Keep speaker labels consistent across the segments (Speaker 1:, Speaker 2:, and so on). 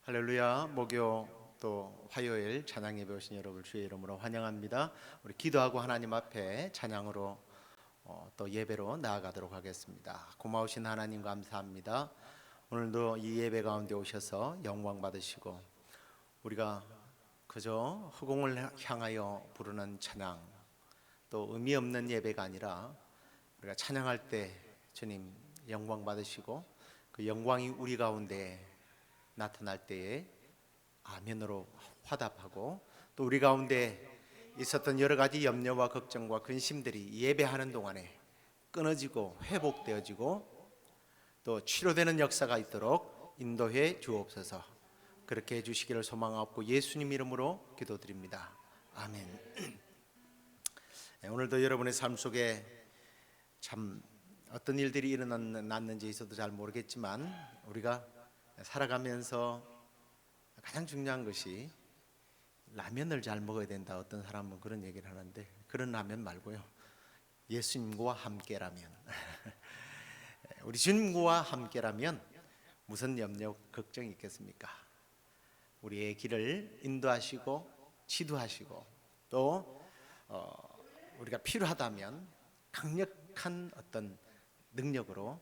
Speaker 1: 할렐루야. 목요 또 화요일 찬양 예배 오신 여러분을 주의 이름으로 환영합니다. 우리 기도하고 하나님 앞에 찬양으로 또 예배로 나아가도록 하겠습니다. 고마우신 하나님 감사합니다. 오늘도 이 예배 가운데 오셔서 영광 받으시고 우리가 그저 허공을 향하여 부르는 찬양, 또 의미 없는 예배가 아니라 우리가 찬양할 때 주님 영광 받으시고 그 영광이 우리 가운데 나타날 때에 아멘으로 화답하고, 또 우리 가운데 있었던 여러 가지 염려와 걱정과 근심들이 예배하는 동안에 끊어지고 회복되어지고 또 치료되는 역사가 있도록 인도해 주옵소서. 그렇게 해주시기를 소망하고 예수님 이름으로 기도드립니다. 아멘. 오늘도 여러분의 삶 속에 참 어떤 일들이 일어났는지 있어도 잘 모르겠지만 우리가 살아가면서 가장 중요한 것이 라면을 잘 먹어야 된다. 어떤 사람은 그런 얘기를 하는데 그런 라면 말고요, 예수님과 함께라면 우리 주님과 함께라면 무슨 염려 걱정이 있겠습니까? 우리의 길을 인도하시고 지도하시고 또 우리가 필요하다면 강력한 어떤 능력으로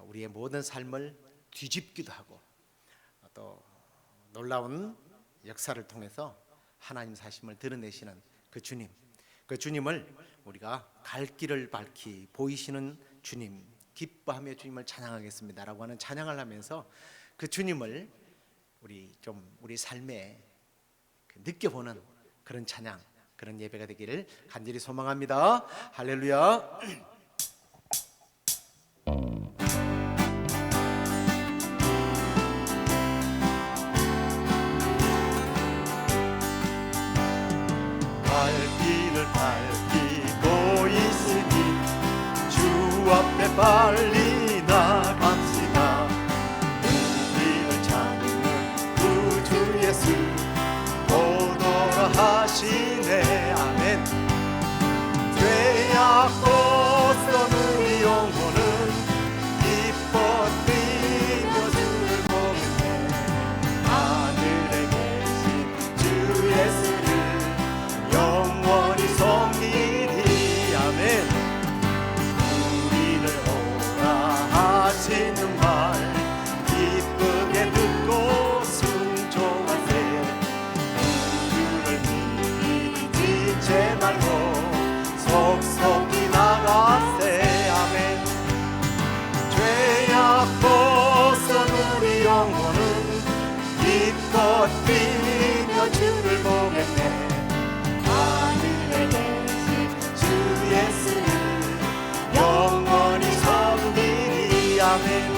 Speaker 1: 우리의 모든 삶을 뒤집기도 하고 또 놀라운 역사를 통해서 하나님 사심을 드러내시는 그 주님을 우리가 갈 길을 밝히 보이시는 주님, 기뻐하며 주님을 찬양하겠습니다라고 하는 찬양을 하면서 그 주님을 우리 삶에 느껴보는 그런 찬양, 그런 예배가 되기를 간절히 소망합니다. 할렐루야.
Speaker 2: 길을 밝히고 있으니 주 앞에 빨리 나갑시다. 우리를 찾는 구주 예수 오너라 하시네. 아멘. 죄악고선 우리 영혼은 기뻐 뛰며 주를 보겠네. 하늘에 계신 주 예수를 영원히 섬기리. 아멘. 우리를 오라 하시는 말 기쁘게 듣고 순종하세. 주를 믿지 말고 속속히 나가세. 아멘. 죄악 벗은 우리 영혼은 기뻐 뛰며 주를 보겠네. 영원히 섬기리. 아멘.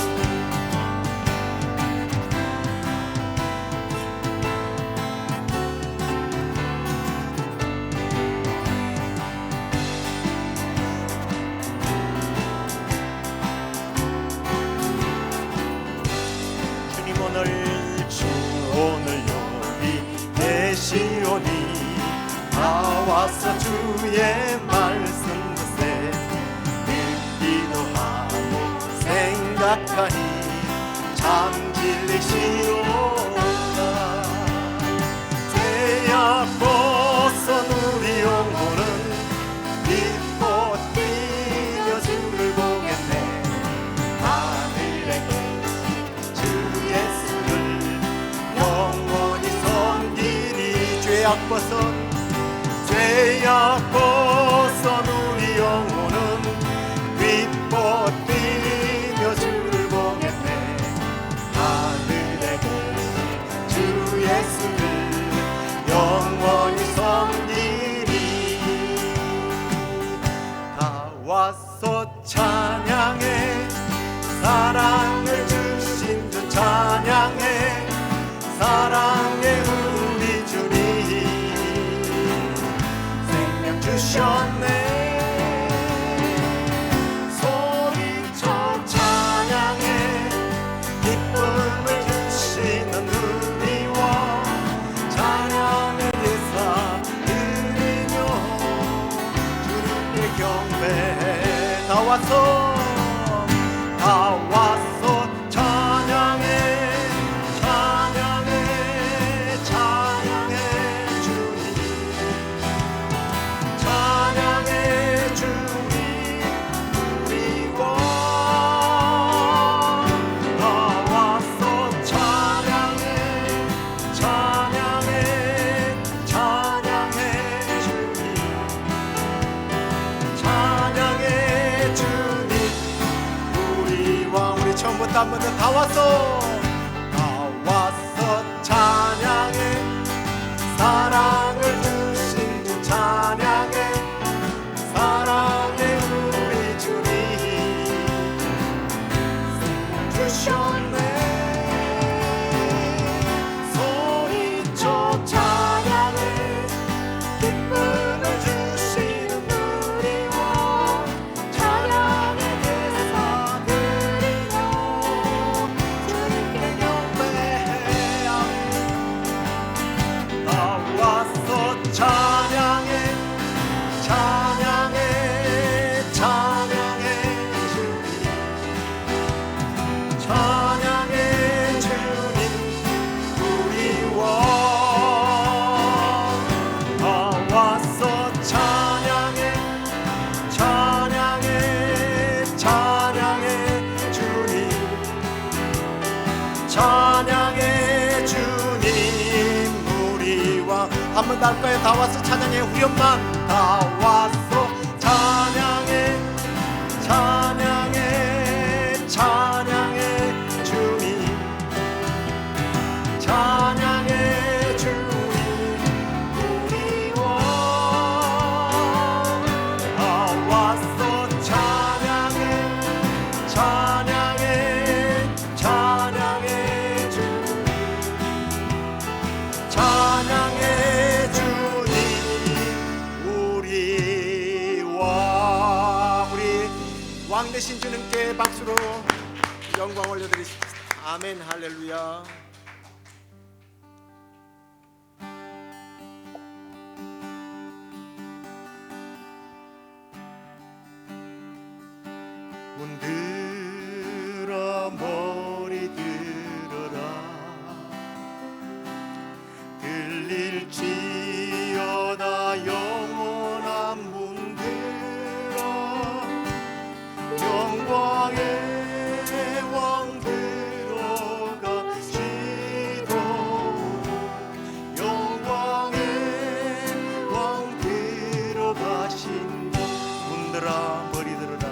Speaker 2: 주님 오늘 여기 계시오니 나와서 주의 말씀 듣세. 듣기도 하고 생각하니 참 진리시로다. 죄악 벗은 우리 영혼은 기뻐 뛰며 주를 보겠네. 하늘에 계신 주 예수를 영원히 섬기리. 죄악 벗은 우리 영혼은 기뻐 뛰며 주를 보겠네. 하늘에 계신 주 예수를 영원히 섬기리. 다 와서 찬양해. 사랑을 주신 주 찬양해. 사랑해 우리 주님 주셨네. 소리쳐 찬양해. 기쁨을 주시는 우리와 찬양의 대사 드리며 주님께 경배해. 다 와서 찬양해. 찬양 또 한 번 더 다 왔어 찬양해 사랑을 주신 주 찬양해 사랑해 우리 주님 주셨네 소리쳐 찬양해 기쁨을 주시는 우리와 찬양의 대사 드리며 주님께 경배해야 나와서 찬양해 찬양해 찬양해 주님 찬양해 주님 우리와 나와서 찬양해 찬양해 찬양해 주님 찬양해 주님 우리와 한 번 더 할까요? 다 왔어 찬양해 후렴만 다 왔어 찬양해 찬양해 찬양해 주님 찬양해 주님 우리와 다 왔어 찬양해 찬양해 찬양해 주님 찬양해 주님 우리와 우리 왕 되신 주님께 박수로 영광 올려드리십시다. 아멘 할렐루야. 문들어 머리 들어라 들릴지어다 영원한 문들어 영광의 왕 들어가시도 영광의 왕 들어가신다 문들아 머리 들어라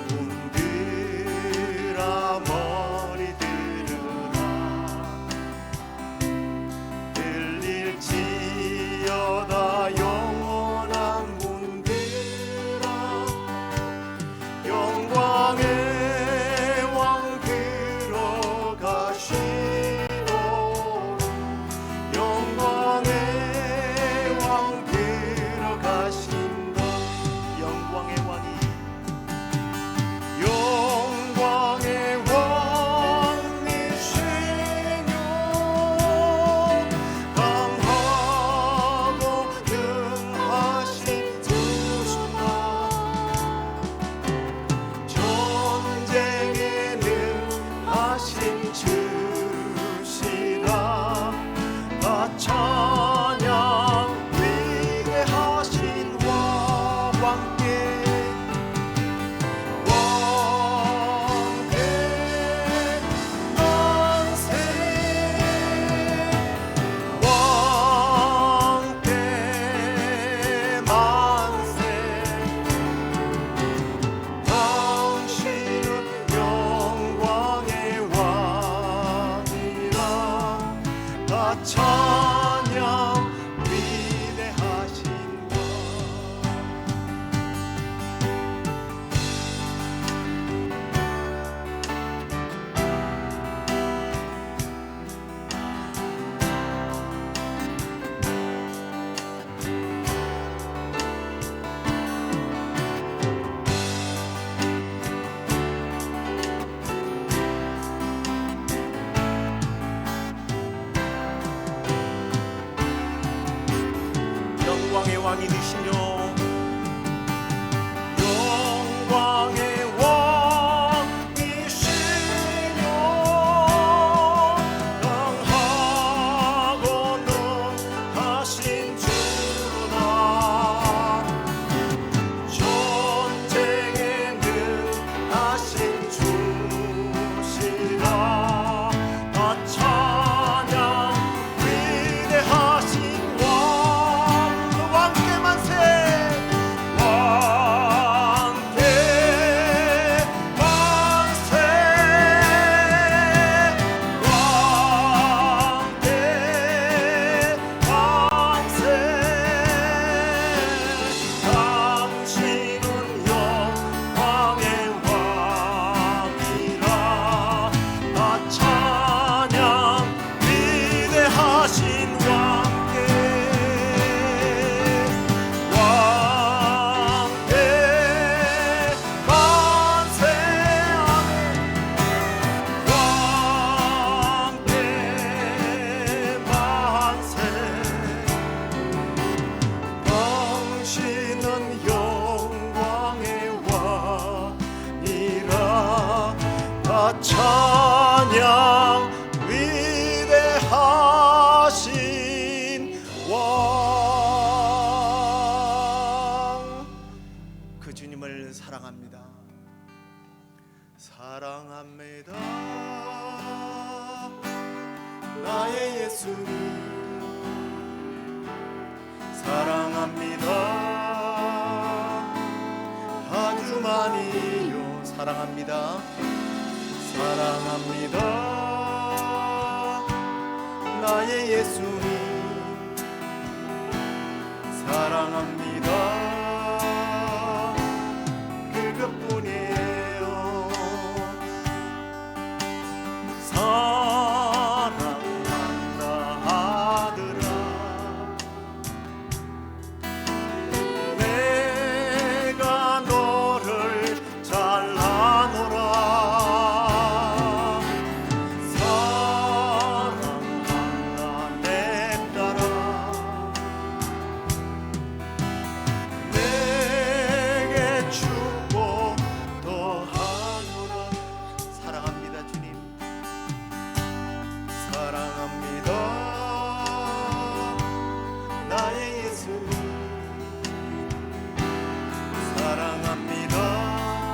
Speaker 2: 문들아 머리 들어라 들릴지어다 영원한 문들아 영광의 왕 들어가시고 영광의 왕 들어가신다 영광의 왕이 영광의 왕이시며 강하고 능하신 주시다 전쟁에 능하신 주시라 다 찬양 위대하신 왕께 왕대 만세 왕대 만세 당신은 영광의 왕이라 다 찬양 위대하신 왕 영광의 왕이 되시며 영광의 왕이시며 강하고 능하신 주나 전쟁에 능하신 주시라 다 찬양 위대하신 왕 그 왕께 만세 찬양 위대하신 왕.
Speaker 1: 그 주님을 사랑합니다. 사랑합니다. 나의 예수님 사랑합니다. 아주 많이요 사랑합니다. 사랑합니다. 나의 예수님 사랑합니다. 그것뿐이에요.
Speaker 2: 사랑한다 하더라. 내가 너를 잘 아노라. 사랑한다 내 딸아. 내게 축복 더하노라.
Speaker 1: 사랑합니다 주님.
Speaker 2: 사랑합니다. 나의 예수님 사랑합니다.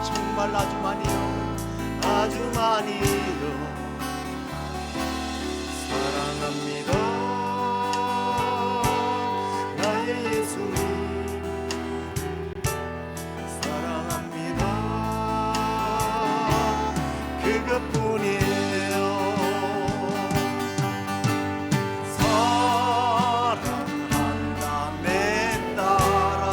Speaker 1: 정말 아주 많이요.
Speaker 2: 아주 많이요. 사랑합니다. 나의 예수님 사랑합니다. 그것뿐이에요. 사랑한다 내 딸아.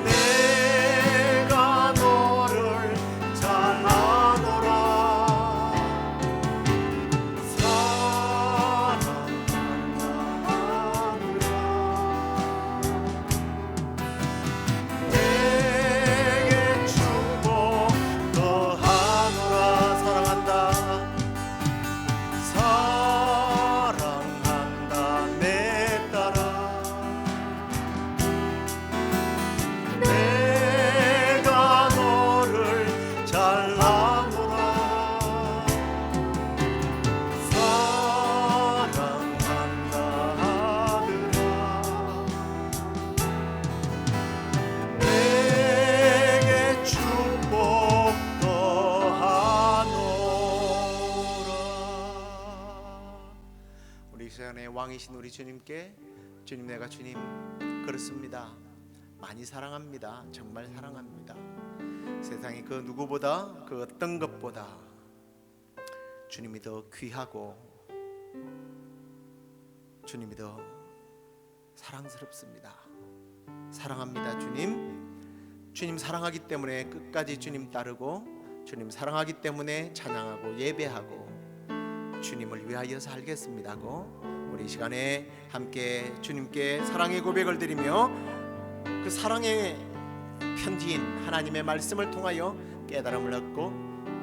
Speaker 2: 내가 너를 잘 아노라. 사랑한다 하느라. 내게 축복 더하노라. 사랑한다. 사랑한다 내 딸아. 내가 너를 잘 아노라. 사랑한다 하느라. 내게 축복 더하노라.
Speaker 1: 우리 이 시간에 왕이신 우리 주님께 주님 내가 주님 그렇습니다. 많이 사랑합니다. 정말 사랑합니다. 세상에 그 누구보다 그 어떤 것보다 주님이 더 귀하고 주님이 더 사랑스럽습니다. 사랑합니다 주님. 주님 사랑하기 때문에 끝까지 주님 따르고 주님 사랑하기 때문에 찬양하고 예배하고 주님을 위하여 살겠습니다고 우리 이 시간에 함께 주님께 사랑의 고백을 드리며 그 사랑의 편지인 하나님의 말씀을 통하여 깨달음을 얻고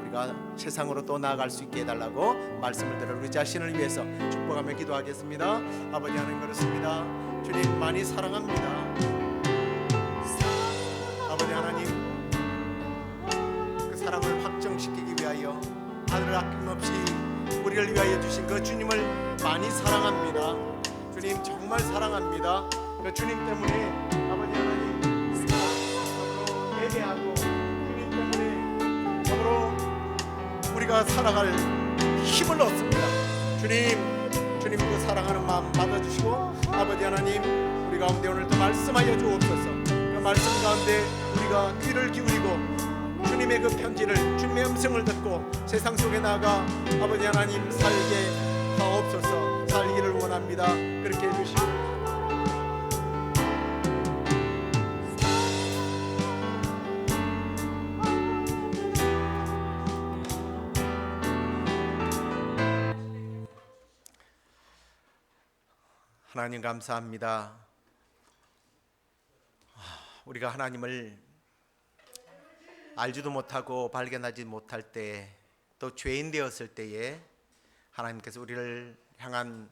Speaker 1: 우리가 세상으로 또 나아갈 수 있게 해달라고 말씀을 들어 우리 자신을 위해서 축복하며 기도하겠습니다. 아버지 하나님 그렇습니다. 주님 많이 사랑합니다. 아버지 하나님 그 사랑을 확정시키기 위하여 하늘을 아낌없이 우리를 위하여 주신 그 주님을 많이 사랑합니다. 주님 정말 사랑합니다. 그 주님 때문에 아버지 하나님 더불어 예배하고 주님 때문에 더불어 우리가 살아갈 힘을 얻습니다. 주님 그 사랑하는 마음 받아주시고 아버지 하나님 우리 가운데 오늘도 말씀하여 주옵소서. 그 말씀 가운데 우리가 귀를 기울이고 주님의 그 편지를 주님의 음성을 듣고 세상 속에 나아가 아버지 하나님 살게 하옵소서. 살기를 원합니다. 그렇게 해주시고 하나님 감사합니다. 우리가 하나님을 알지도 못하고 발견하지 못할 때 또 죄인 되었을 때에 하나님께서 우리를 향한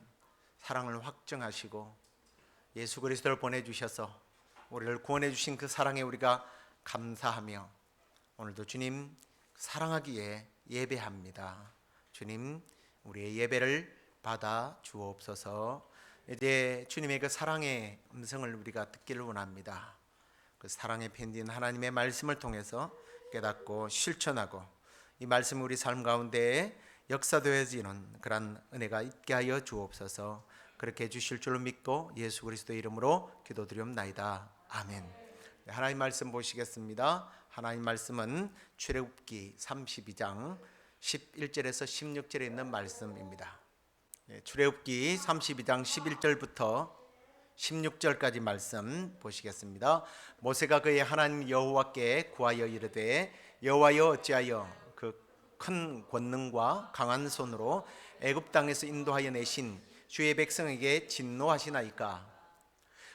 Speaker 1: 사랑을 확정하시고 예수 그리스도를 보내주셔서 우리를 구원해 주신 그 사랑에 우리가 감사하며 오늘도 주님 사랑하기에 예배합니다. 주님 우리의 예배를 받아 주옵소서. 이제 주님의 그 사랑의 음성을 우리가 듣기를 원합니다. 그 사랑의 편지인 하나님의 말씀을 통해서 깨닫고 실천하고 이 말씀이 우리 삶 가운데 역사되어지는 그런 은혜가 있게 하여 주옵소서. 그렇게 해주실 줄로 믿고 예수 그리스도의 이름으로 기도드리옵나이다. 아멘. 하나님 말씀 보시겠습니다. 하나님 말씀은 출애굽기 32장 11절에서 16절에 있는 말씀입니다. 출애굽기 32장 11절부터 16절까지 말씀 보시겠습니다. 모세가 그의 하나님 여호와께 구하여 이르되 여호와여 어찌하여 그 큰 권능과 강한 손으로 애굽 땅에서 인도하여 내신 주의 백성에게 진노하시나이까?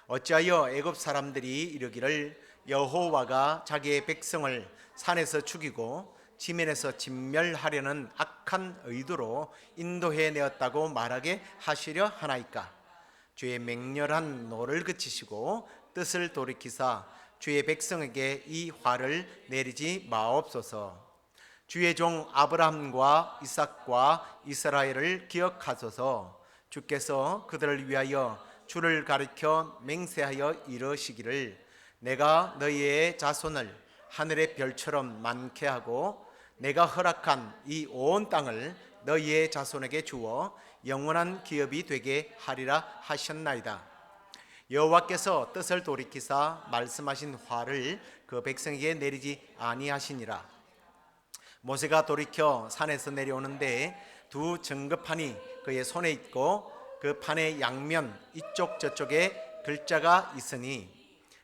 Speaker 1: 어찌하여 애굽 사람들이 이르기를 여호와가 자기의 백성을 산에서 죽이고 지면에서 진멸하려는 악한 의도로 인도해 내었다고 말하게 하시려 하나이까? 주의 맹렬한 노를 그치시고 뜻을 돌이키사 주의 백성에게 이 화를 내리지 마옵소서. 주의 종 아브라함과 이삭과 이스라엘을 기억하소서. 주께서 그들을 위하여 주를 가리켜 맹세하여 이르시기를 내가 너희의 자손을 하늘의 별처럼 많게 하고 내가 허락한 이 온 땅을 너희의 자손에게 주어 영원한 기업이 되게 하리라 하셨나이다. 여호와께서 뜻을 돌이키사 말씀하신 화를 그 백성에게 내리지 아니하시니라. 모세가 돌이켜 산에서 내려오는데 두 증거판이 그의 손에 있고 그 판의 양면 이쪽 저쪽에 글자가 있으니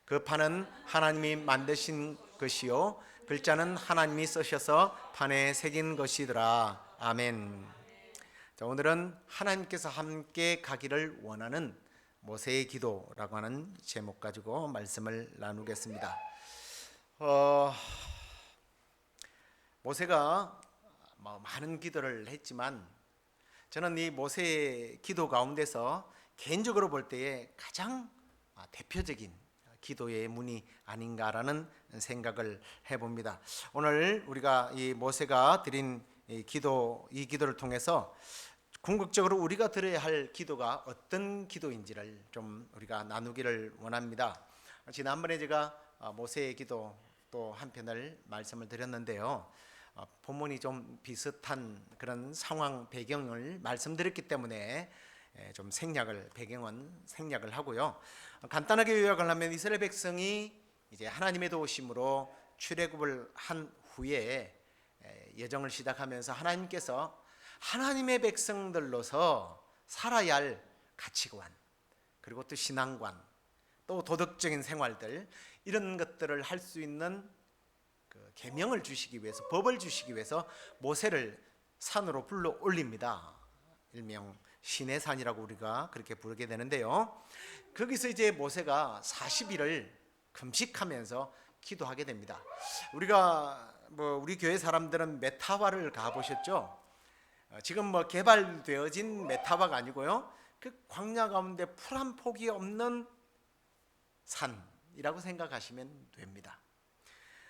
Speaker 1: 그 판은 하나님이 만드신 것이요 글자는 하나님이 쓰셔서 판에 새긴 것이더라. 아멘. 자, 오늘은 하나님께서 함께 가기를 원하는 모세의 기도라고 하는 제목 가지고 말씀을 나누겠습니다. 모세가 많은 기도를 했지만 저는 이 모세의 기도 가운데서 개인적으로 볼 때에 가장 대표적인 기도의 문이 아닌가라는 생각을 해봅니다. 오늘 우리가 이 모세가 드린 이 기도를 통해서 궁극적으로 우리가 드려야 할 기도가 어떤 기도인지를 좀 우리가 나누기를 원합니다. 지난번에 제가 모세의 기도 또 한 편을 말씀을 드렸는데요. 본문이 좀 비슷한 그런 상황 배경을 말씀드렸기 때문에 좀 배경은 생략을 하고요. 간단하게 요약을 하면 이스라엘 백성이 이제 하나님의 도우심으로 출애굽을 한 후에 여정을 시작하면서 하나님께서 하나님의 백성들로서 살아야 할 가치관, 그리고 또 신앙관, 또 도덕적인 생활들, 이런 것들을 할 수 있는 그 계명을 주시기 위해서, 법을 주시기 위해서 모세를 산으로 불러 올립니다. 일명 신의 산이라고 우리가 그렇게 부르게 되는데요. 거기서 이제 모세가 40일을 금식하면서 기도하게 됩니다. 우리 교회 사람들은 메타바를 가보셨죠? 지금 개발되어진 메타바가 아니고요. 그 광야 가운데 풀 한 폭이 없는 산이라고 생각하시면 됩니다.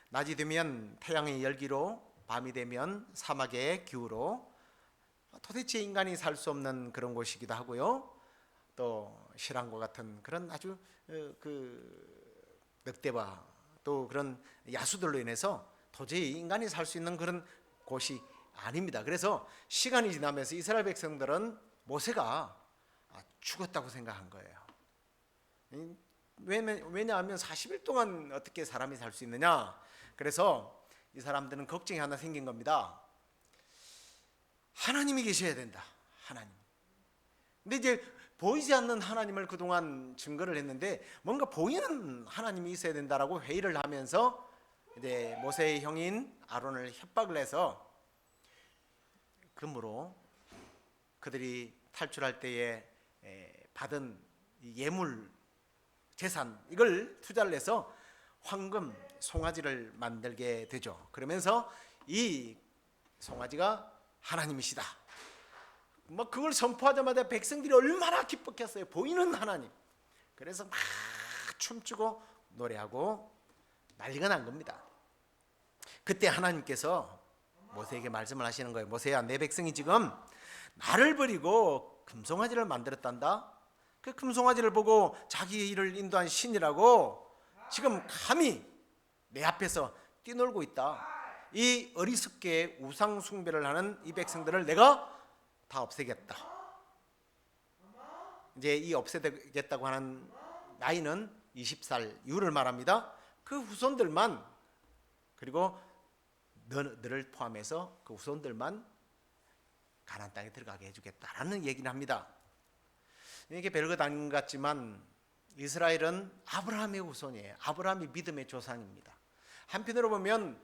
Speaker 1: 낮이 되면 태양의 열기로, 밤이 되면 사막의 기후로 도대체 인간이 살 수 없는 그런 곳이기도 하고요. 또 실황과 같은 그런 아주 늑대와 또 그런 야수들로 인해서 도저히 인간이 살 수 있는 그런 곳이 아닙니다. 그래서 시간이 지나면서 이스라엘 백성들은 모세가 죽었다고 생각한 거예요. 왜냐하면 40일 동안 어떻게 사람이 살 수 있느냐. 그래서 이 사람들은 걱정이 하나 생긴 겁니다. 하나님이 계셔야 된다. 하나님. 근데 이제 보이지 않는 하나님을 그동안 증거를 했는데 뭔가 보이는 하나님이 있어야 된다라고 회의를 하면서 이제 모세의 형인 아론을 협박을 해서 금으로 그들이 탈출할 때에 받은 예물 재산, 이걸 투자를 해서 황금 송아지를 만들게 되죠. 그러면서 이 송아지가 하나님이시다. 그걸 선포하자마자 백성들이 얼마나 기뻤겠어요. 보이는 하나님. 그래서 막 춤추고 노래하고 난리가 난 겁니다. 그때 하나님께서 모세에게 말씀을 하시는 거예요. 모세야, 내 백성이 지금 나를 버리고 금송아지를 만들었단다. 그 금송아지를 보고 자기 일을 인도한 신이라고 지금 감히 내 앞에서 뛰놀고 있다. 이 어리석게 우상 숭배를 하는 이 백성들을 내가 다 없애겠다. 이제 이 없애겠다고 하는 나이는 20살 이후를 말합니다. 그 후손들만, 그리고 너를 포함해서 그 후손들만 가나안 땅에 들어가게 해주겠다라는 얘기를 합니다. 이게 별것 아닌 것 같지만 이스라엘은 아브라함의 후손이에요. 아브라함이 믿음의 조상입니다. 한편으로 보면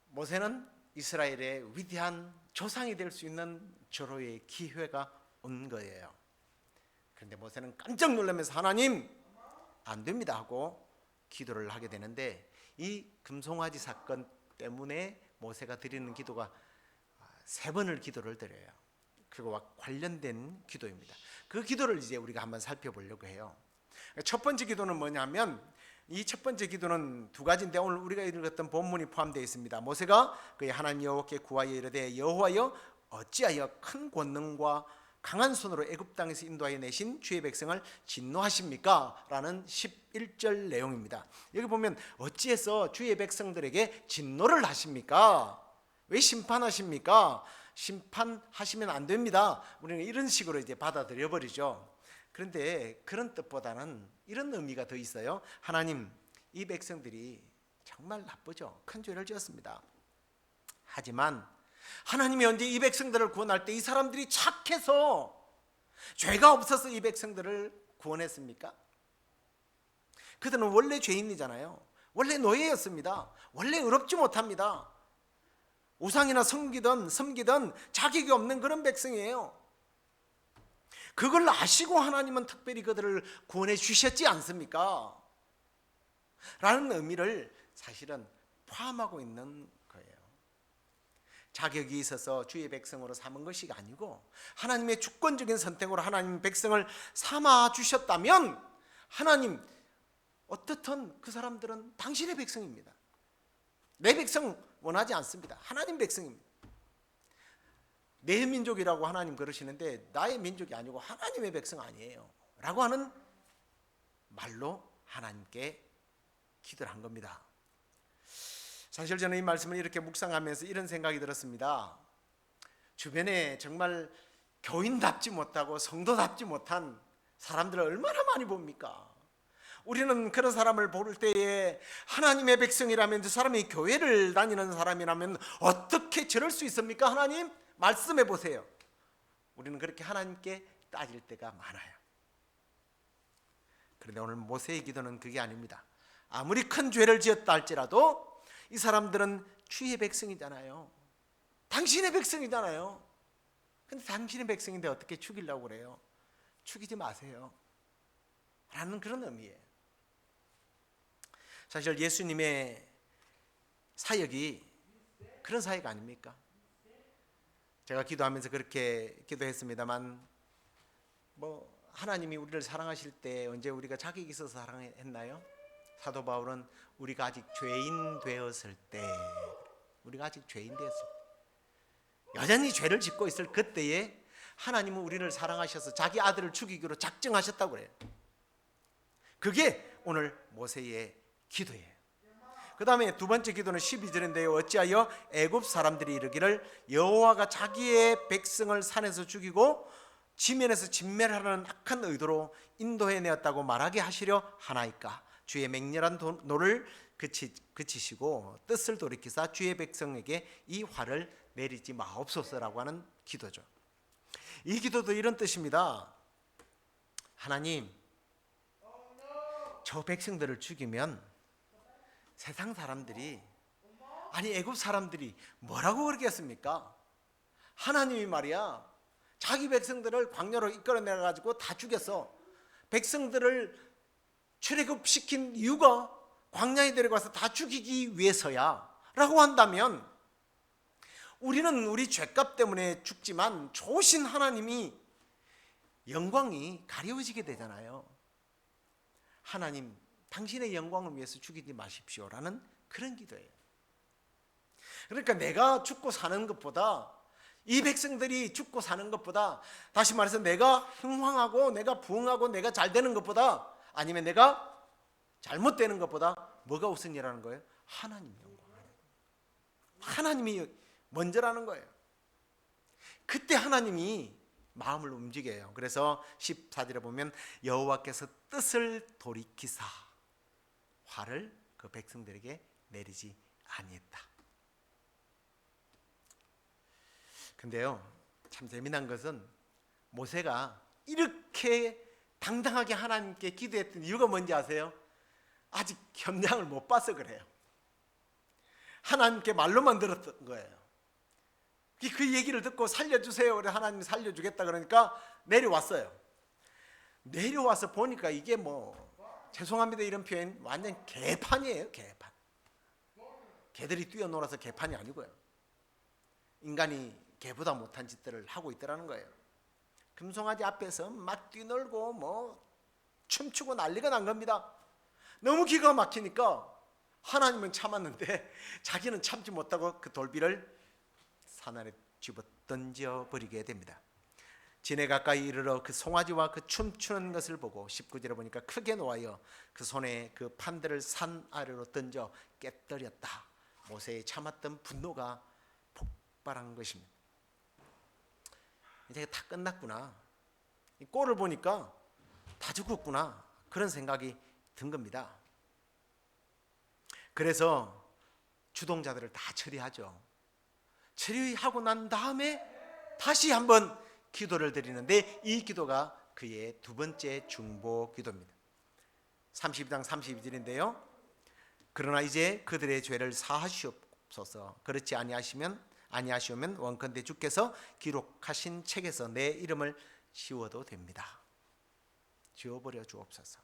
Speaker 1: 모세는 이스라엘의 위대한 조상이 될 수 있는 절호의 기회가 온 거예요. 그런데 모세는 깜짝 놀라면서 하나님 안 됩니다 하고 기도를 하게 되는데, 이 금송아지 사건 때문에 모세가 드리는 기도가 3번을 기도를 드려요. 그거와 관련된 기도입니다. 그 기도를 이제 우리가 한번 살펴보려고 해요. 첫 번째 기도는 뭐냐면, 이 첫 번째 기도는 2가지인데 오늘 우리가 읽었던 본문이 포함되어 있습니다. 모세가 그의 하나님 여호와께 구하여 이르되, 여호와여 어찌하여 큰 권능과 강한 손으로 애굽 땅에서 인도하여 내신 주의 백성을 진노하십니까? 라는 11절 내용입니다. 여기 보면 어찌해서 주의 백성들에게 진노를 하십니까? 왜 심판하십니까? 심판하시면 안 됩니다. 우리는 이런 식으로 이제 받아들여 버리죠. 그런데 그런 뜻보다는 이런 의미가 더 있어요. 하나님, 이 백성들이 정말 나쁘죠. 큰 죄를 지었습니다. 하지만 하나님이 언제 이 백성들을 구원할 때 이 사람들이 착해서 죄가 없어서 이 백성들을 구원했습니까? 그들은 원래 죄인이잖아요. 원래 노예였습니다. 원래 의롭지 못합니다. 우상이나 섬기던 자격이 없는 그런 백성이에요. 그걸 아시고 하나님은 특별히 그들을 구원해 주셨지 않습니까? 라는 의미를 사실은 포함하고 있는 거예요. 자격이 있어서 주의 백성으로 삼은 것이 아니고 하나님의 주권적인 선택으로 하나님 백성을 삼아 주셨다면, 하나님 어떻든 그 사람들은 당신의 백성입니다. 내 백성 원하지 않습니다. 하나님 백성입니다. 내 민족이라고 하나님 그러시는데 나의 민족이 아니고 하나님의 백성 아니에요 라고 하는 말로 하나님께 기도를 한 겁니다. 사실 저는 이 말씀을 이렇게 묵상하면서 이런 생각이 들었습니다. 주변에 정말 교인답지 못하고 성도답지 못한 사람들을 얼마나 많이 봅니까? 우리는 그런 사람을 볼 때에 하나님의 백성이라면, 저 사람이 교회를 다니는 사람이라면 어떻게 저럴 수 있습니까? 하나님 말씀해 보세요. 우리는 그렇게 하나님께 따질 때가 많아요. 그런데 오늘 모세의 기도는 그게 아닙니다. 아무리 큰 죄를 지었다 할지라도 이 사람들은 주의 백성이잖아요. 당신의 백성이잖아요. 근데 당신의 백성인데 어떻게 죽이려고 그래요? 죽이지 마세요 라는 그런 의미예요. 사실 예수님의 사역이 그런 사역 아닙니까? 제가 기도하면서 그렇게 기도했습니다만, 하나님이 우리를 사랑하실 때 언제 우리가 자격이 있어서 사랑했나요? 사도 바울은 우리가 아직 죄인 되었을 때, 우리가 아직 죄인 되었을 때, 여전히 죄를 짓고 있을 그때에 하나님은 우리를 사랑하셔서 자기 아들을 죽이기로 작정하셨다고 그래요. 그게 오늘 모세의 기도예요. 그 다음에 2번째 기도는 12절인데요. 어찌하여 애굽 사람들이 이르기를 여호와가 자기의 백성을 산에서 죽이고 지면에서 진멸하라는 악한 의도로 인도해내었다고 말하게 하시려 하나이까? 주의 맹렬한 노를 그치시고 뜻을 돌이키사 주의 백성에게 이 화를 내리지 마옵소서라고 하는 기도죠. 이 기도도 이런 뜻입니다. 하나님, 저 백성들을 죽이면 세상 사람들이, 아니 애굽 사람들이 뭐라고 그러겠습니까? 하나님이 말이야 자기 백성들을 광야로 이끌어내려 가지고 다 죽였어. 백성들을 출애굽시킨 이유가 광야에 데려가서 다 죽이기 위해서야 라고 한다면, 우리는 우리 죄값 때문에 죽지만 좋으신 하나님이 영광이 가려워지게 되잖아요. 하나님, 당신의 영광을 위해서 죽이지 마십시오라는 그런 기도예요. 그러니까 내가 죽고 사는 것보다, 이 백성들이 죽고 사는 것보다, 다시 말해서 내가 흥황하고 내가 부흥하고 내가 잘 되는 것보다, 아니면 내가 잘못되는 것보다 뭐가 우선이라는 거예요? 하나님 영광하는 거예요. 하나님이 먼저라는 거예요. 그때 하나님이 마음을 움직여요. 그래서 14절에 보면 여호와께서 뜻을 돌이키사 화를 그 백성들에게 내리지 아니했다. 근데요, 참 재미난 것은 모세가 이렇게 당당하게 하나님께 기도했던 이유가 뭔지 아세요? 아직 현장을 못 봐서 그래요. 하나님께 말로만 들었던 거예요. 그 얘기를 듣고 살려주세요. 그래 하나님이 살려주겠다 그러니까 내려왔어요. 내려와서 보니까 이게 죄송합니다 이런 표현, 완전 개판이에요. 개판. 개들이 뛰어놀아서 개판이 아니고요, 인간이 개보다 못한 짓들을 하고 있더라는 거예요. 금송아지 앞에서 막 뛰놀고 춤추고 난리가 난 겁니다. 너무 기가 막히니까 하나님은 참았는데 자기는 참지 못하고 그 돌비를 산 아래 집어 던져 버리게 됩니다. 진에 가까이 이르러 그 송아지와 그 춤추는 것을 보고 19절에 보니까 크게 놓아여 그 손에 그 판들을 산 아래로 던져 깨뜨렸다. 모세의 참았던 분노가 폭발한 것입니다. 이제 다 끝났구나, 이 꼴을 보니까 다 죽었구나, 그런 생각이 든 겁니다. 그래서 주동자들을 다 처리하죠. 처리하고 난 다음에 다시 한번 기도를 드리는데, 이 기도가 그의 두 번째 중보 기도입니다. 32장 32절인데요. 그러나 이제 그들의 죄를 사하시옵소서. 그렇지 아니하시오면 원컨대 주께서 기록하신 책에서 내 이름을 지워도 됩니다. 지워버려 주옵소서.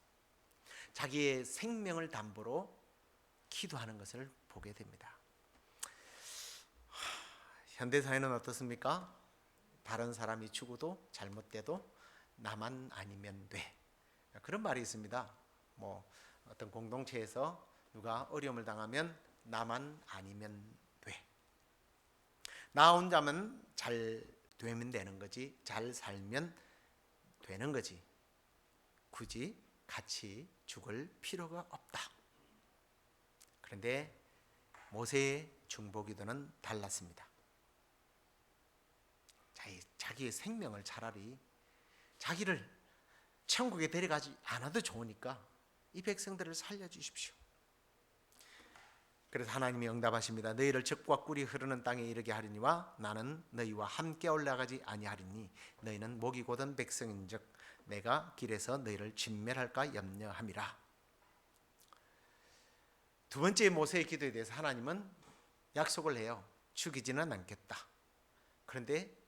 Speaker 1: 자기의 생명을 담보로 기도하는 것을 보게 됩니다. 현대사회는 어떻습니까? 다른 사람이 죽어도 잘못돼도 나만 아니면 돼, 그런 말이 있습니다. 어떤 공동체에서 누가 어려움을 당하면 나만 아니면 돼, 나 혼자면 잘 되면 되는 거지, 잘 살면 되는 거지, 굳이 같이 죽을 필요가 없다. 그런데 모세의 중보기도는 달랐습니다. 자기의 생명을 차라리, 자기를 천국에 데려가지 않아도 좋으니까 이 백성들을 살려주십시오. 그래서 하나님이 응답하십니다. 너희를 적과 꿀이 흐르는 땅에 이르게 하리니와 나는 너희와 함께 올라가지 아니하리니 너희는 목이 곧은 백성인즉 내가 길에서 너희를 진멸할까 염려함이라. 두 번째 모세의 기도에 대해서 하나님은 약속을 해요. 죽이지는 않겠다. 그런데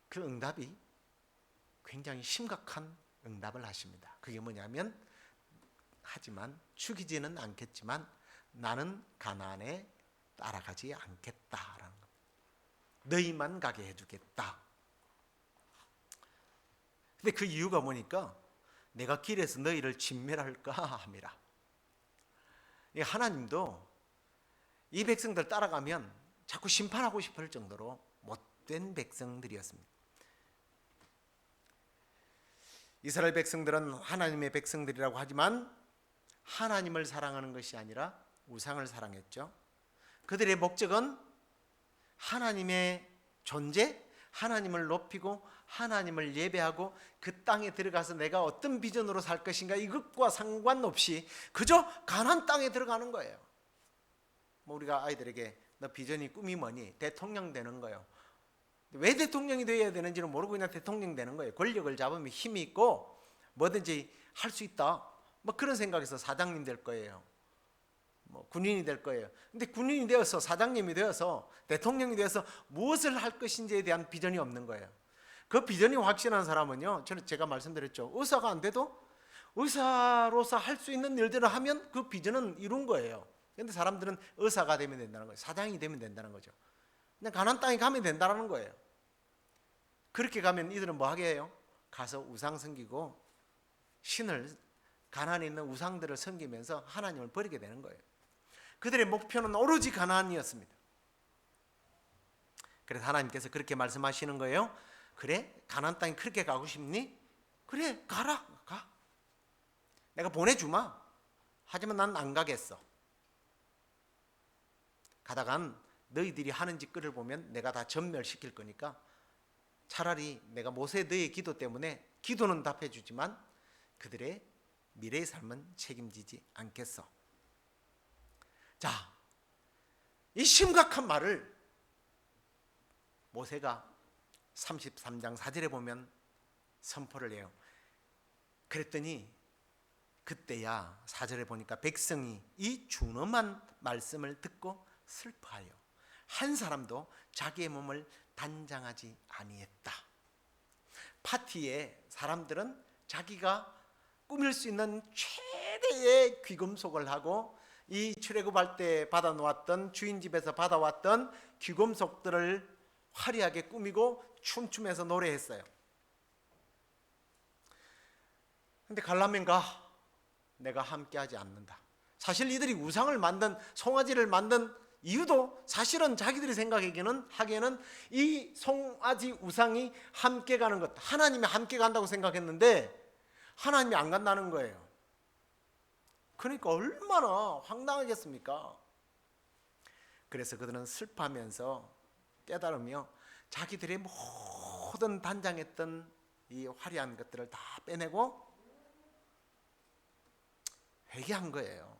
Speaker 1: 그 응답이 굉장히 심각한 응답을 하십니다. 그게 뭐냐면, 하지만 죽이지는 않겠지만 나는 가나안에 따라가지 않겠다라는 겁니다. 너희만 가게 해주겠다. 근데 그 이유가 뭐니까, 내가 길에서 너희를 진멸할까 함이라. 하나님도 이 백성들 따라가면 자꾸 심판하고 싶을 정도로 못된 백성들이었습니다. 이스라엘 백성들은 하나님의 백성들이라고 하지만 하나님을 사랑하는 것이 아니라 우상을 사랑했죠. 그들의 목적은 하나님의 존재, 하나님을 높이고 하나님을 예배하고 그 땅에 들어가서 내가 어떤 비전으로 살 것인가, 이것과 상관없이 그저 가나안 땅에 들어가는 거예요. 우리가 아이들에게 너 비전이 꿈이 뭐니? 대통령 되는 거예요. 왜 대통령이 되어야 되는지는 모르고 그냥 대통령 되는 거예요. 권력을 잡으면 힘이 있고 뭐든지 할 수 있다, 그런 생각에서 사장님 될 거예요, 군인이 될 거예요. 근데 군인이 되어서, 사장님이 되어서, 대통령이 되어서 무엇을 할 것인지에 대한 비전이 없는 거예요. 그 비전이 확실한 사람은요, 제가 말씀드렸죠, 의사가 안 돼도 의사로서 할 수 있는 일들을 하면 그 비전은 이룬 거예요. 그런데 사람들은 의사가 되면 된다는 거예요. 사장이 되면 된다는 거죠. 그냥 가나안 땅에 가면 된다는 거예요. 그렇게 가면 이들은 뭐 하게 해요? 가서 우상 섬기고 신을, 가나안에 있는 우상들을 섬기면서 하나님을 버리게 되는 거예요. 그들의 목표는 오로지 가나안이었습니다. 그래서 하나님께서 그렇게 말씀하시는 거예요. 그래? 가나안 땅에 그렇게 가고 싶니? 그래, 가라. 가. 내가 보내주마. 하지만 난 안 가겠어. 가다간 너희들이 하는 짓들을 보면 내가 다 전멸시킬 거니까 차라리 내가 모세 너의 기도 때문에 기도는 답해주지만 그들의 미래의 삶은 책임지지 않겠어. 자, 이 심각한 말을 모세가 33장 4절에 보면 선포를 해요. 그랬더니 그때야 4절에 보니까 백성이 이 준엄한 말씀을 듣고 슬퍼하여 한 사람도 자기의 몸을 단장하지 아니했다. 파티에 사람들은 자기가 꾸밀 수 있는 최대의 귀금속을 하고 이 출애굽할 때 받아놓았던 주인 집에서 받아왔던 귀금속들을 화려하게 꾸미고 춤추면서 노래했어요. 근데 가려면 가. 내가 함께하지 않는다. 사실 이들이 우상을 만든 송아지를 만든 이유도 사실은 자기들이 생각하기에는 이 송아지 우상이 함께 가는 것, 하나님이 함께 간다고 생각했는데 하나님이 안 간다는 거예요. 그러니까 얼마나 황당하겠습니까? 그래서 그들은 슬퍼하면서 깨달으며 자기들의 모든 단장했던 이 화려한 것들을 다 빼내고 회개한 거예요.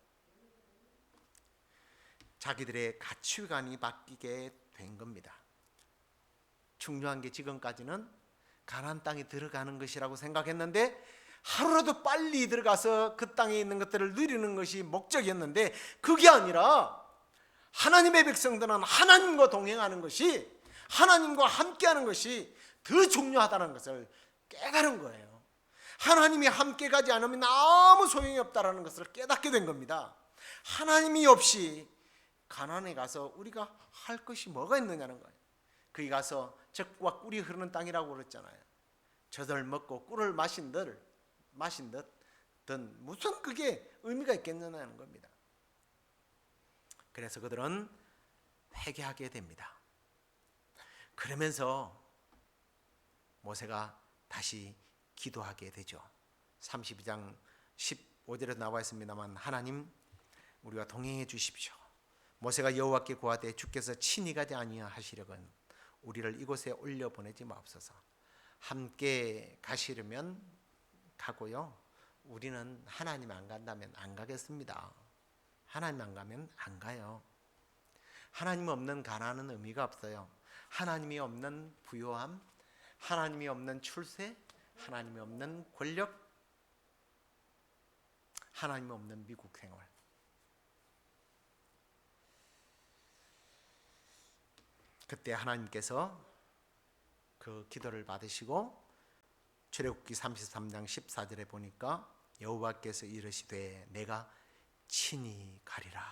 Speaker 1: 자기들의 가치관이 바뀌게 된 겁니다. 중요한 게 지금까지는 가나안 땅에 들어가는 것이라고 생각했는데 하루라도 빨리 들어가서 그 땅에 있는 것들을 누리는 것이 목적이었는데 그게 아니라 하나님의 백성들은 하나님과 동행하는 것이, 하나님과 함께하는 것이 더 중요하다는 것을 깨달은 거예요. 하나님이 함께 가지 않으면 아무 소용이 없다는 것을 깨닫게 된 겁니다. 하나님이 없이 가나안에 가서 우리가 할 것이 뭐가 있느냐는 거예요. 거기 가서 젖과 꿀이 흐르는 땅이라고 그랬잖아요. 젖을 먹고 꿀을 마신 듯 무슨 그게 의미가 있겠느냐는 겁니다. 그래서 그들은 회개하게 됩니다. 그러면서 모세가 다시 기도하게 되죠. 32장 15절에 나와 있습니다만 하나님 우리와 동행해 주십시오. 모세가 여호와께 고하되 주께서 친히 가지 아니하시려거든 우리를 이곳에 올려 보내지 마옵소서. 함께 가시려면 가고요. 우리는 하나님 안 간다면 안 가겠습니다. 하나님 안 가면 안 가요. 하나님 없는 가나안은 의미가 없어요. 하나님이 없는 부요함, 하나님이 없는 출세, 하나님이 없는 권력, 하나님이 없는 미국 생활. 그때 하나님께서 그 기도를 받으시고 출애굽기 33장 14절에 보니까 여호와께서 이르시되 내가 친히 가리라.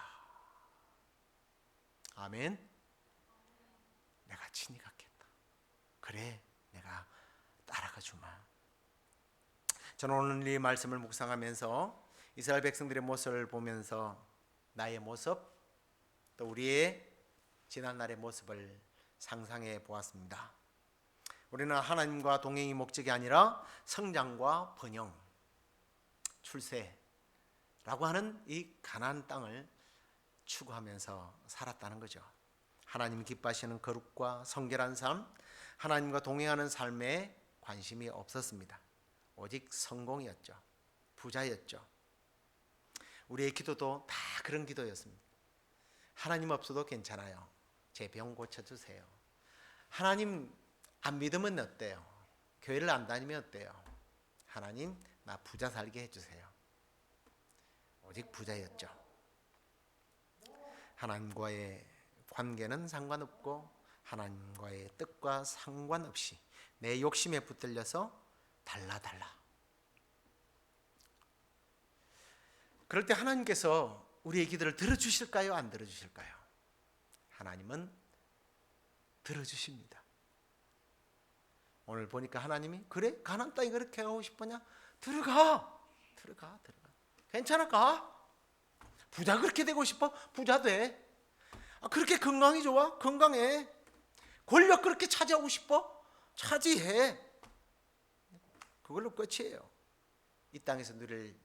Speaker 1: 아멘. 내가 친히 갔겠다. 그래, 내가 따라가 주마. 저는 오늘 이 말씀을 묵상하면서 이스라엘 백성들의 모습을 보면서 나의 모습 또 우리의 지난날의 모습을 상상해 보았습니다. 우리는 하나님과 동행이 목적이 아니라 성장과 번영, 출세라고 하는 이 가나안 땅을 추구하면서 살았다는 거죠. 하나님 기뻐하시는 거룩과 성결한 삶, 하나님과 동행하는 삶에 관심이 없었습니다. 오직 성공이었죠. 부자였죠. 우리의 기도도 다 그런 기도였습니다. 하나님 없어도 괜찮아요. 제 병 고쳐주세요. 하나님 안 믿으면 어때요? 교회를 안 다니면 어때요? 하나님 나 부자 살게 해주세요. 오직 부자였죠. 하나님과의 관계는 상관없고 하나님과의 뜻과 상관없이 내 욕심에 붙들려서 달라. 그럴 때 하나님께서 우리의 기도를 들어주실까요? 안 들어주실까요? 하나님은 들어주십니다. 오늘 보니까 하나님이 그래? 가나안 땅에 그렇게 가고 싶으냐? 들어가. 괜찮아, 가. 부자 그렇게 되고 싶어? 부자 돼. 그렇게 건강이 좋아? 건강해. 권력 그렇게 차지하고 싶어? 차지해. 그걸로 끝이에요. 이 땅에서 누릴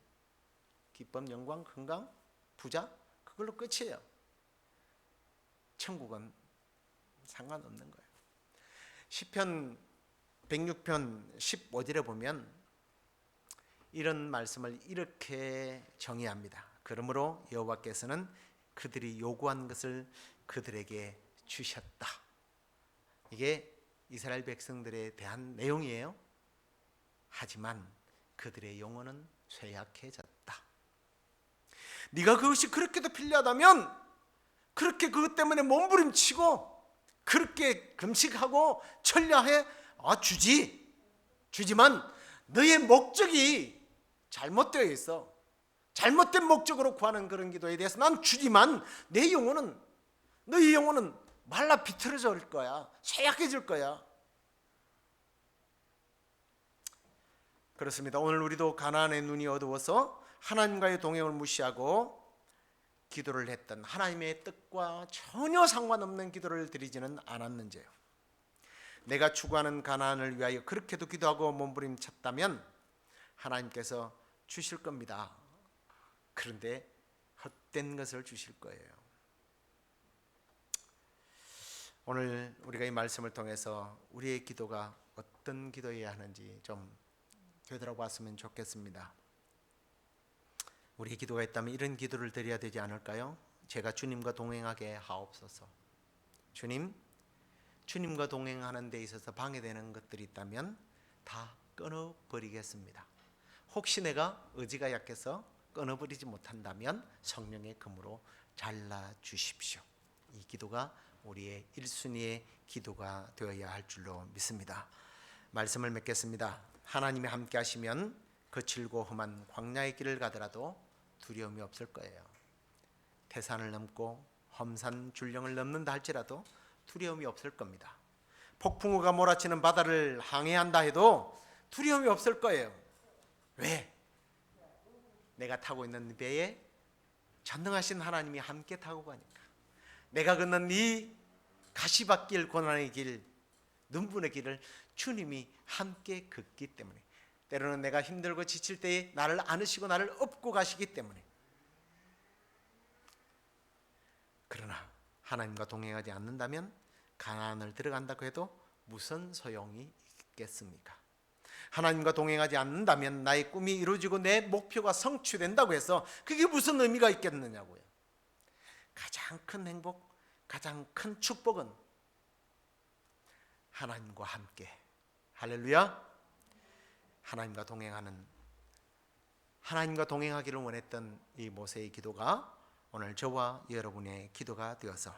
Speaker 1: 기쁨, 영광, 건강, 부자, 그걸로 끝이에요. 천국은 상관없는 거예요. 시편 106편 15절에 보면 이런 말씀을 이렇게 정의합니다. 그러므로 여호와께서는 그들이 요구한 것을 그들에게 주셨다. 이게 이스라엘 백성들에 대한 내용이에요. 하지만 그들의 영혼은 쇠약해졌다. 네가 그것이 그렇게도 필요하다면 그렇게 그것 때문에 몸부림치고 그렇게 금식하고 천ля해 주지만 너의 목적이 잘못되어 있어. 잘못된 목적으로 구하는 그런 기도에 대해서 난 주지만 너의 영혼은 말라 비틀어질 거야. 쇠약해질 거야. 그렇습니다. 오늘 우리도 가나안의 눈이 어두워서 하나님과의 동행을 무시하고 기도를 했던 하나님의 뜻과 전혀 상관없는 기도를 드리지는 않았는지요. 내가 추구하는 가나안을 위하여 그렇게도 기도하고 몸부림쳤다면 하나님께서 주실 겁니다. 그런데 헛된 것을 주실 거예요. 오늘 우리가 이 말씀을 통해서 우리의 기도가 어떤 기도여야 하는지 좀 되돌아봤으면 좋겠습니다. 우리의 기도가 있다면 이런 기도를 드려야 되지 않을까요? 제가 주님과 동행하게 하옵소서. 주님과 동행하는 데 있어서 방해되는 것들이 있다면 다 끊어버리겠습니다. 혹시 내가 의지가 약해서 끊어버리지 못한다면 성령의 금으로 잘라주십시오. 이 기도가 우리의 1순위의 기도가 되어야 할 줄로 믿습니다. 말씀을 맺겠습니다. 하나님이 함께 하시면 거칠고 험한 광야의 길을 가더라도 두려움이 없을 거예요. 태산을 넘고 험산 줄령을 넘는다 할지라도 두려움이 없을 겁니다. 폭풍우가 몰아치는 바다를 항해한다 해도 두려움이 없을 거예요. 왜? 내가 타고 있는 배에 전능하신 하나님이 함께 타고 가니까. 내가 걷는 이 가시밭길, 고난의 길, 눈분의 길을 주님이 함께 걷기 때문에, 때로는 내가 힘들고 지칠 때에 나를 안으시고 나를 업고 가시기 때문에. 그러나 하나님과 동행하지 않는다면 가나안을 들어간다고 해도 무슨 소용이 있겠습니까? 하나님과 동행하지 않는다면 나의 꿈이 이루어지고 내 목표가 성취된다고 해서 그게 무슨 의미가 있겠느냐고요. 가장 큰 행복, 가장 큰 축복은 하나님과 함께, 할렐루야, 하나님과 동행하기를 원했던 이 모세의 기도가 오늘 저와 여러분의 기도가 되어서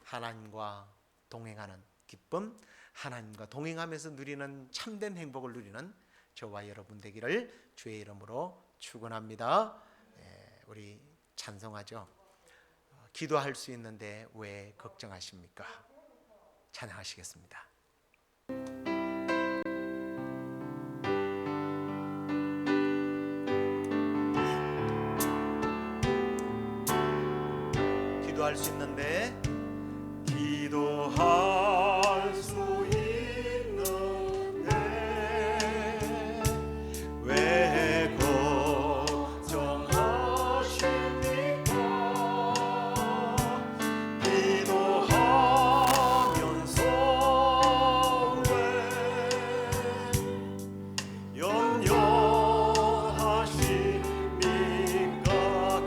Speaker 1: 하나님과 동행하는 기쁨, 하나님과 동행하면서 누리는 참된 행복을 누리는 저와 여러분 되기를 주의 이름으로 축원합니다. 우리 찬송하죠. 기도할 수 있는데 왜 걱정하십니까? 찬양하시겠습니다. 기도할 수 있는데
Speaker 2: 기도할 수 있는데 왜 걱정하십니까? 기도하면서 왜 염려하십니까?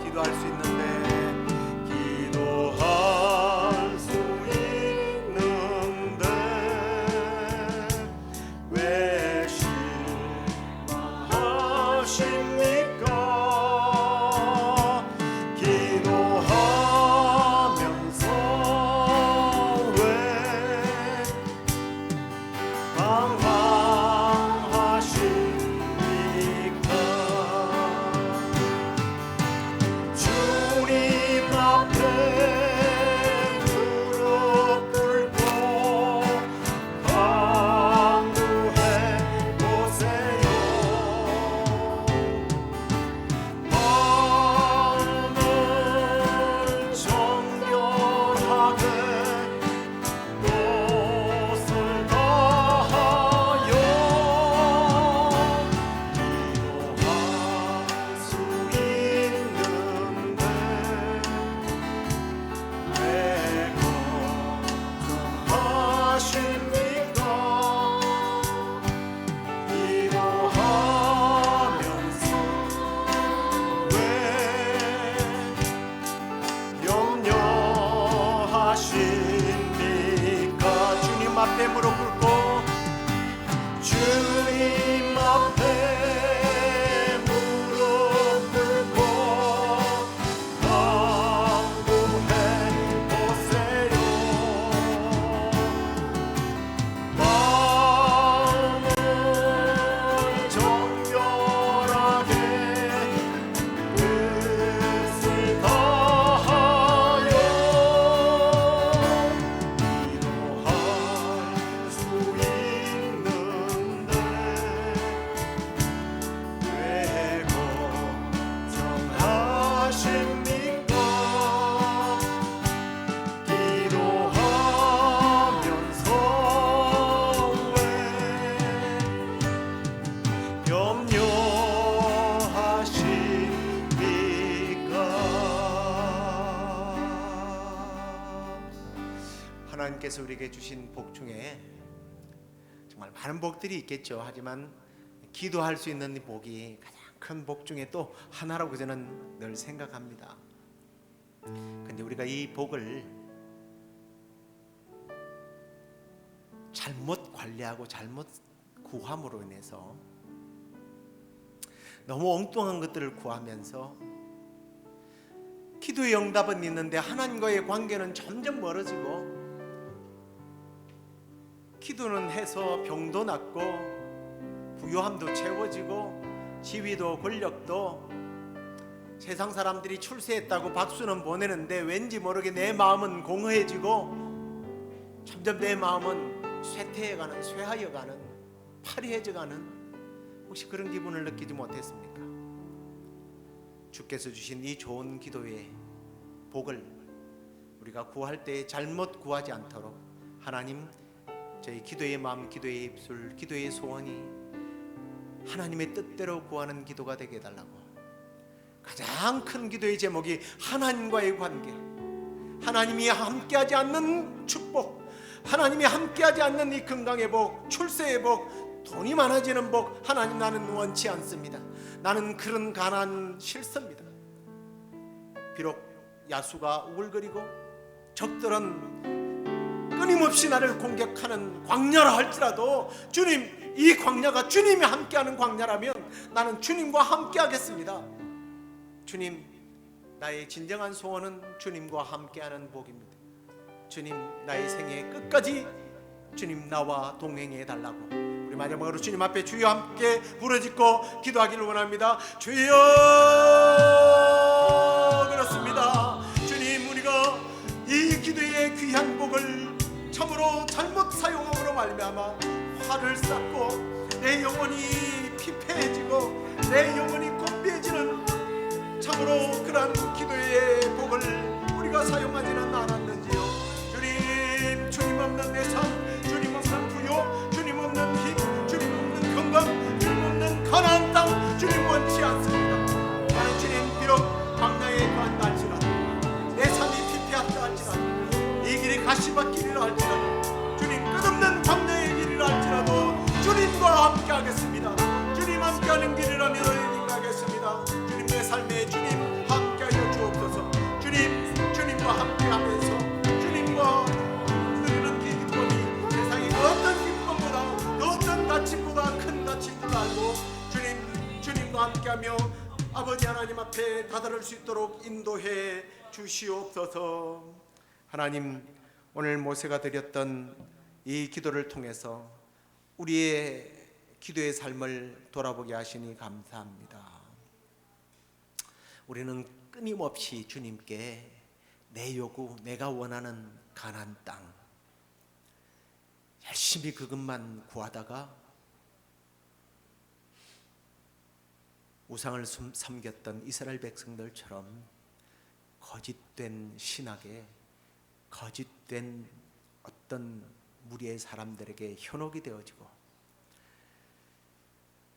Speaker 1: 기도할 수 있는데
Speaker 2: 기도할 꽃을 다하여 기도할 수 있는데 왜 걱정하십니까? 기도하면서 왜 염려하십니까? 주님 앞에 무릎 꿇고 주님 앞에 무릎 꿇고 간구해 보세요. 마음을 정결하게 뜻을 다하여 기도할 수 있는데 왜 걱정하십니까? 기도하면서 왜 염려하십니까?
Speaker 1: 하나님께서 우리에게 주신 복 중에 정말 많은 복들이 있겠죠. 하지만 기도할 수 있는 이 복이 가장 큰 복 중에 또 하나라고 저는 늘 생각합니다. 근데 우리가 이 복을 잘못 관리하고 잘못 구함으로 인해서 너무 엉뚱한 것들을 구하면서 기도의 응답은 있는데 하나님과의 관계는 점점 멀어지고, 기도는 해서 병도 낫고 부유함도 채워지고 지위도 권력도, 세상 사람들이 출세했다고 박수는 보내는데 왠지 모르게 내 마음은 공허해지고 점점 내 마음은 쇠퇴해가는, 쇠하여가는, 파리해져가는, 혹시 그런 기분을 느끼지 못했습니까? 주께서 주신 이 좋은 기도의 복을 우리가 구할 때 잘못 구하지 않도록 하나님, 저희 기도의 마음, 기도의 입술, 기도의 소원이 하나님의 뜻대로 구하는 기도가 되게 해달라고. 가장 큰 기도의 제목이 하나님과의 관계, 하나님이 함께하지 않는 축복, 하나님이 함께하지 않는 이 건강의 복, 출세의 복, 돈이 많아지는 복, 하나님 나는 원치 않습니다. 나는 그런 가난 싫습니다. 비록 야수가 우글거리고 적들은 끊임없이 나를 공격하는 광야라 할지라도, 주님, 이 광야가 주님이 함께하는 광야라면 나는 주님과 함께하겠습니다. 주님, 나의 진정한 소원은 주님과 함께하는 복입니다. 주님, 나의 생애 끝까지 주님 나와 동행해 달라고. 우리 마지막으로 주님 앞에 주여 함께 부르짖고 기도하기를 원합니다. 주여, 그렇습니다. 주님, 우리가 이 기도의 귀한 복을 참으로 잘못 사용함으로 말미암아 화를 쌓고 내 영혼이 피폐해지고 내 영혼이 곤비해지는, 참으로 그러한 기도의 복을 우리가 사용하지는 않았는지요. 주님, 주님 없는 내 삶, 주님 없는 부요, 주님 없는 힘, 주님 없는 건강, 주님 없는 가나안 땅, 주님 원치 않습니다. 나는 주님, 비록 광야에 간다 할지라도, 내 삶이 피폐하다 할지라도, 이 길이 가시밭길이라 할지라도, 주님 끝없는 광야의 길이라 할지라도 주님과 함께 하겠습니다. 주님 함께하는 길이라면 어디든가 하겠습니다. 주님, 내 삶에 주님 함께하여 주옵소서. 주님, 주님과 함께하면서 주님과 누리는 기쁨이 세상의 그 어떤 기쁨보다, 그 어떤 다짐보다 큰 다짐인 줄 알고 주님, 주님과 함께하며 아버지 하나님 앞에 다다를 수 있도록 인도해 주시옵소서. 하나님, 오늘 모세가 드렸던 이 기도를 통해서 우리의 기도의 삶을 돌아보게 하시니 감사합니다. 우리는 끊임없이 주님께 내 요구, 내가 원하는 가나안 땅, 열심히 그것만 구하다가 우상을 섬겼던 이스라엘 백성들처럼 거짓된 신학에 거짓된 어떤 무리의 사람들에게 현혹이 되어지고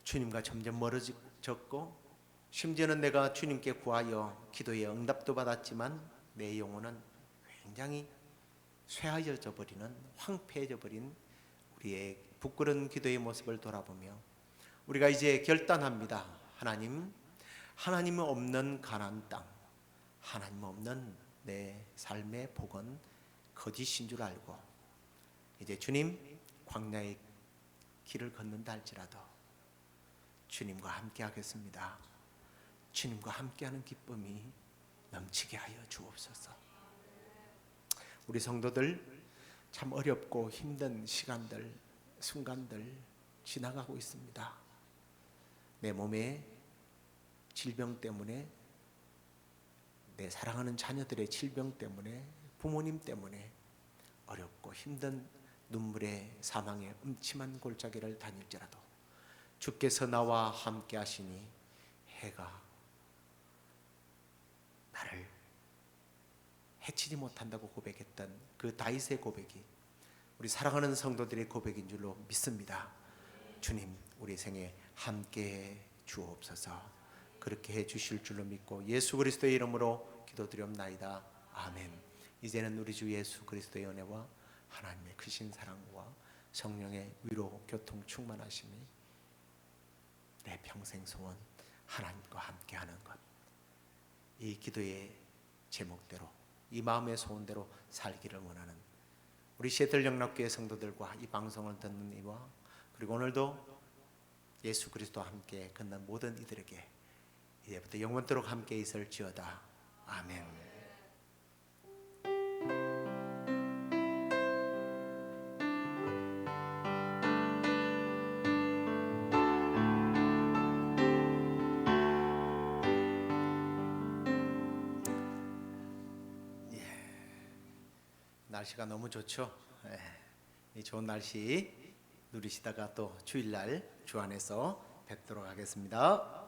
Speaker 1: 주님과 점점 멀어졌고, 심지어는 내가 주님께 구하여 기도에 응답도 받았지만 내 영혼은 굉장히 쇠하여져 버리는, 황폐해져 버린 우리의 부끄러운 기도의 모습을 돌아보며 우리가 이제 결단합니다. 하나님 없는 가나안 땅, 하나님 없는 내 삶의 복은 거짓인 줄 알고 이제 주님 광야의 길을 걷는다 할지라도 주님과 함께 하겠습니다. 주님과 함께하는 기쁨이 넘치게 하여 주옵소서. 우리 성도들 참 어렵고 힘든 시간들, 순간들 지나가고 있습니다. 내 몸의 질병 때문에, 내 사랑하는 자녀들의 질병 때문에, 부모님 때문에 어렵고 힘든 눈물의 사망의 음침한 골짜기를 다닐지라도 주께서 나와 함께 하시니 해가 나를 해치지 못한다고 고백했던 그 다윗의 고백이 우리 사랑하는 성도들의 고백인 줄로 믿습니다. 주님 우리 생에 함께 주옵소서. 그렇게 해 주실 줄로 믿고 예수 그리스도의 이름으로 기도드리옵나이다. 아멘. 이제는 우리 주 예수 그리스도의 은혜와 하나님의 크신 사랑과 성령의 위로 교통 충만하심이 내 평생 소원, 하나님과 함께하는 것, 이 기도의 제목대로, 이 마음의 소원대로 살기를 원하는 우리 시애틀 영락교회 성도들과 이 방송을 듣는 이와 그리고 오늘도 예수 그리스도와 함께 걷는 모든 이들에게 이제부터 영원토록 함께 있을지어다. 아멘. 날씨가 너무 좋죠. 이 좋은 날씨 누리시다가 또 주일날 주 안에서 뵙도록 하겠습니다.